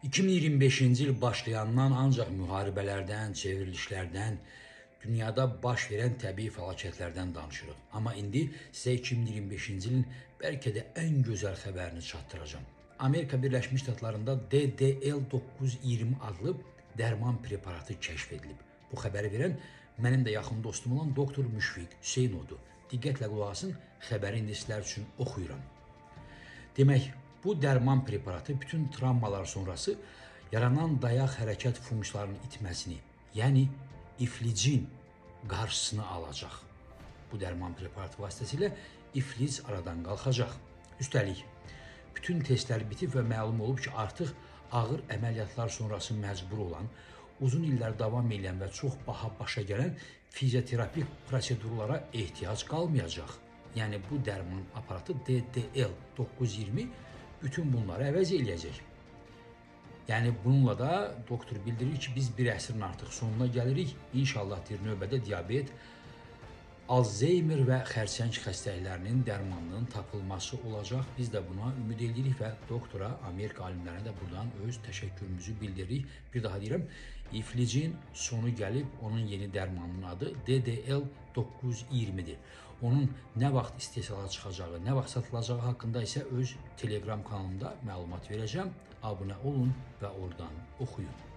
2025-ci il başlayandan ancaq müharibələrdən, çevrilişlərdən, dünyada baş verən təbii fəlakətlərdən danışırıq. Amma indi sizə 2025-ci ilin bəlkə də ən gözəl xəbərini çatdıracağım. Amerika Birləşmiş Ştatlarında DDL-920 adlı dərman preparatı kəşf edilib. Bu xəbəri verən mənim də yaxın dostum olan doktor Müşfiq Hüseynovdur. Diqqətlə qulaq asın, xəbəri indi sizlər üçün oxuyuram. Demək, bu dərman preparatı bütün travmalar sonrası yaranan dayaq hərəkət funksiyalarının itməsini, yəni iflicin qarşısını alacaq. Bu dərman preparatı vasitəsilə iflic aradan qalxacaq. Üstəlik, bütün testlər bitib və məlum olub ki, artıq ağır əməliyyatlar sonrası məcbur olan, uzun illər davam edən və çox baha başa gələn fizioterapik prosedurlara ehtiyac qalmayacaq. Yəni bu dərman aparatı DDL-920 bütün bunları əvəz eləyəcək. Yəni bununla da doktor bildirir ki, biz bir əsrin artıq sonuna gəlirik. İnşallah deyir, növbədə diabet, Alzheimer və xərçəng xəstəliklərinin dərmanının tapılması olacaq. Biz də buna ümid edirik və doktora, Amerika alimlərinə də buradan öz təşəkkürümüzü bildiririk. Bir daha deyirəm, iflicin sonu gəlib, onun yeni dərmanının adı DDL-920-dir. Onun nə vaxt istehsala çıxacağı, nə vaxt satılacağı haqqında isə öz Telegram kanalımda məlumat verəcəm. Abunə olun və oradan oxuyun.